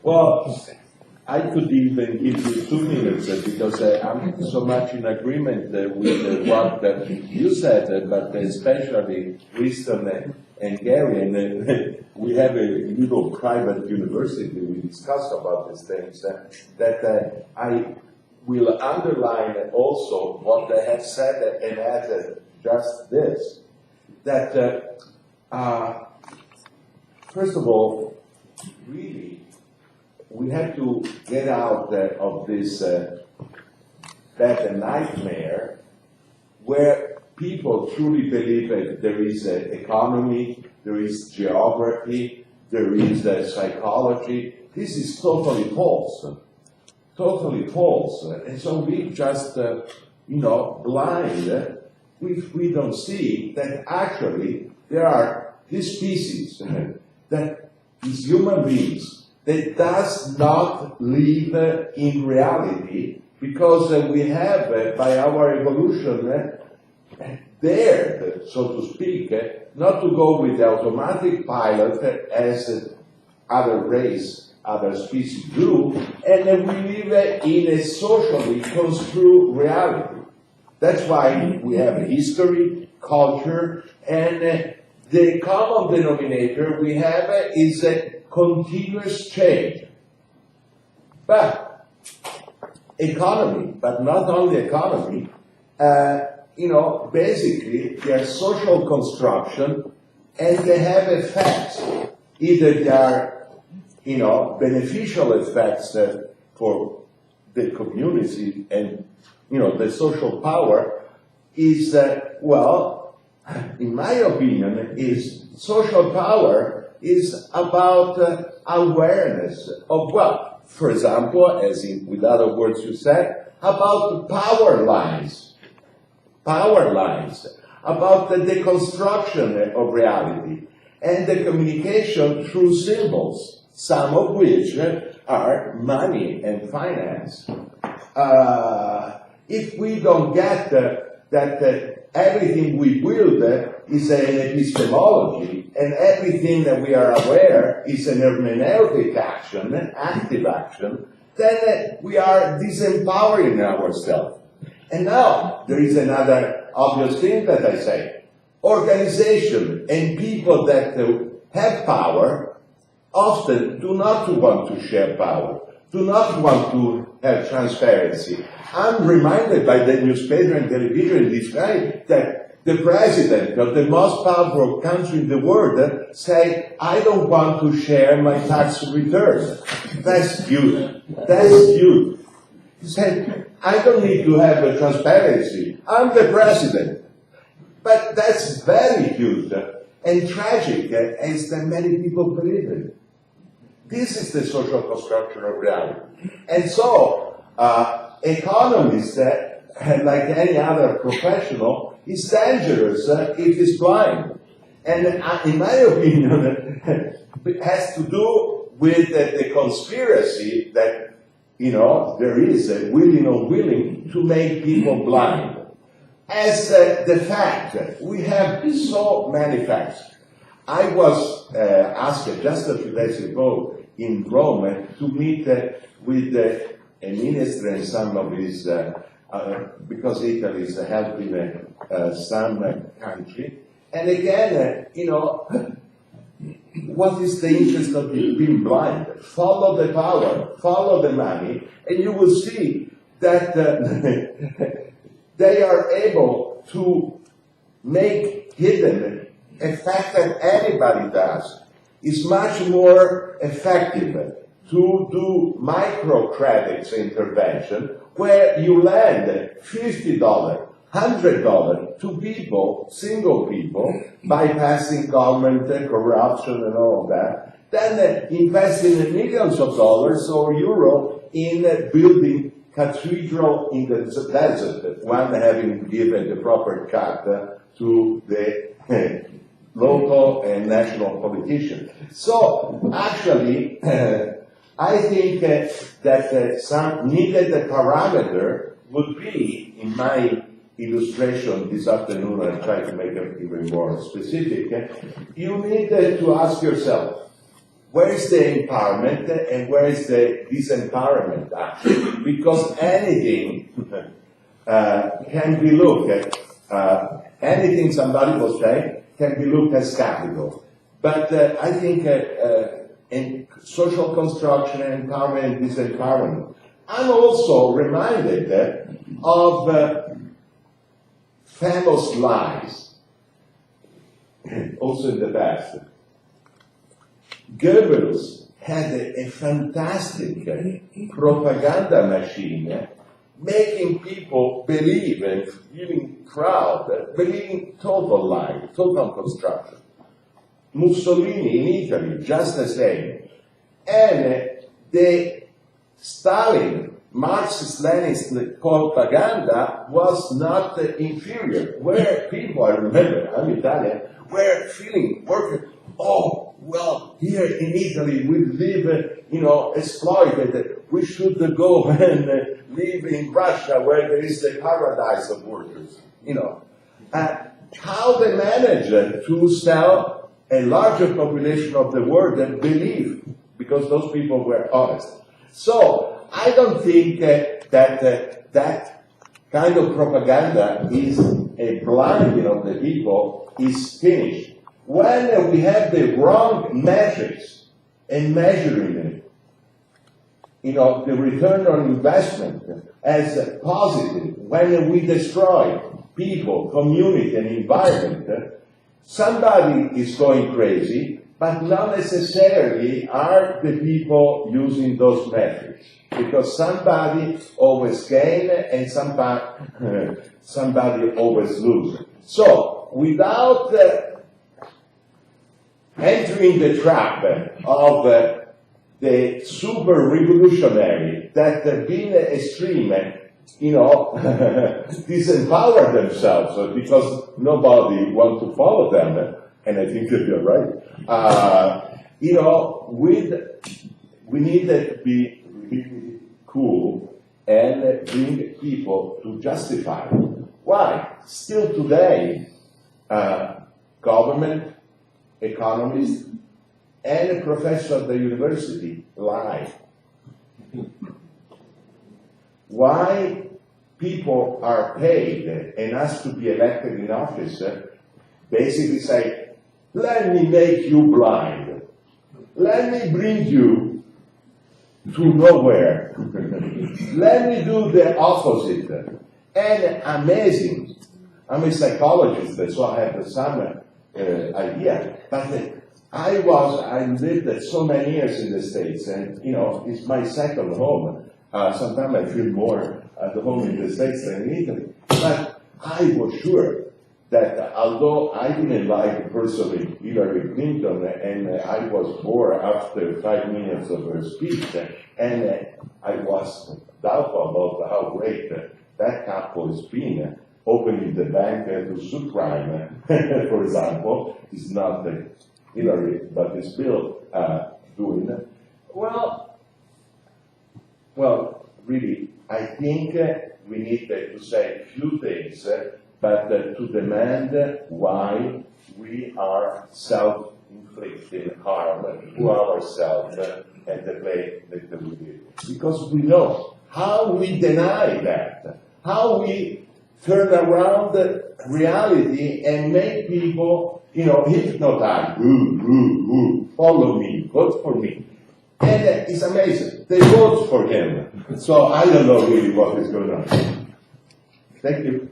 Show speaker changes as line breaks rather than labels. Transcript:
Well, I could even give you 2 minutes because I'm so much in agreement with what you said, but especially Winston and Gary, and we have a little private university, we discussed about these things, that I will underline also what they have said and add just this, that first of all, really, we have to get out of this bad nightmare where people truly believe that there is an economy, there is geography, there is psychology. This is totally false. Totally false. And so we just, blind if we don't see that actually there are these species that is human beings that does not live in reality because we have, by our evolution, dared, so to speak, not to go with the automatic pilot as other species do, and we live in a socially construed reality. That's why we have history, culture, and the common denominator we have is a continuous change. But economy, but not only economy, basically they are social construction and they have effects. Either they are, beneficial effects for the community and, the social power is, in my opinion, is social power is about awareness of what? For example, with other words you said, about power lines, about the deconstruction of reality, and the communication through symbols, some of which are money and finance. If we don't get that everything we build is an epistemology, and everything that we are aware is an hermeneutic action, active action, then we are disempowering ourselves. And now, there is another obvious thing that I say. Organization and people that have power often do not want to share power, do not want to have transparency. I'm reminded by the newspaper and television this night that the president of the most powerful country in the world say, I don't want to share my tax returns. That's huge. That's huge. He said, I don't need to have a transparency. I'm the president. But that's very huge and tragic, as that many people believe in. This is the social construction of reality. And so, economists, like any other professional, is dangerous if it's blind. And in my opinion, it has to do with the conspiracy that, there is a willing or unwilling to make people blind. As the fact, we have so many facts. I was asked just a few days ago in Rome to meet with a minister and some of his, because Italy is helping some country. And again, what is the interest of being blind? Follow the power, follow the money, and you will see that they are able to make hidden a fact that anybody does. Is much more effective to do microcredits intervention where you lend $50, $100 to people, single people, bypassing government corruption and all of that, then investing millions of dollars or euro in building cathedral in the desert, one having given the proper cut to the local and national politicians. So, actually, I think that some needed parameter would be, in my illustration this afternoon, I'll try to make it even more specific, you need to ask yourself, where is the empowerment and where is the disempowerment actually? Because anything can be looked at, anything somebody will say can be looked as capital. But I think in social construction, empowerment and disempowerment, I'm also reminded of famous lies, also in the past. Goebbels had a fantastic propaganda machine, making people believe and giving crowd, believing total lie, total construction. Mussolini in Italy, just the same. And the Stalin, Marxist-Leninist propaganda was not inferior. Where people, I remember, I'm Italian, were working, oh, well, here in Italy we live, exploited. We should go and live in Russia where there is the paradise of workers, How they managed to sell a larger population of the world that believe, because those people were honest. So I don't think that kind of propaganda is a blinding of the people is finished. When we have the wrong metrics and measuring it, the return on investment as positive, when we destroy people, community, and environment, somebody is going crazy, but not necessarily are the people using those metrics, because somebody always gain and somebody always lose. So, without entering the trap of the super revolutionary that being extreme, disempower themselves because nobody wants to follow them, and I think that you're right. We need to be really cool and bring people to justify. Why? Still today, government, economists, and a professor at the university lie. Why people are paid and asked to be elected in office basically say, let me make you blind. Let me bring you to nowhere. Let me do the opposite. And amazing. I'm a psychologist, so I have some idea. But I lived so many years in the States, and it's my second home. Sometimes I feel more at home in the States than in Italy. But I was sure that although I didn't like personally Hillary Clinton, and I was bored after 5 minutes of her speech, and I was doubtful about how great that couple has been, opening the bank to subprime, for example, is not Hillary, but is Bill doing it. Well, really, I think we need to say a few things, but to demand why we are self-inflicting harm to ourselves at the way that we did. Because we know how we deny that, how we turn around the reality and make people, hypnotize, follow me, vote for me. And it's amazing. They vote for him. So I don't know really what is going on. Thank you.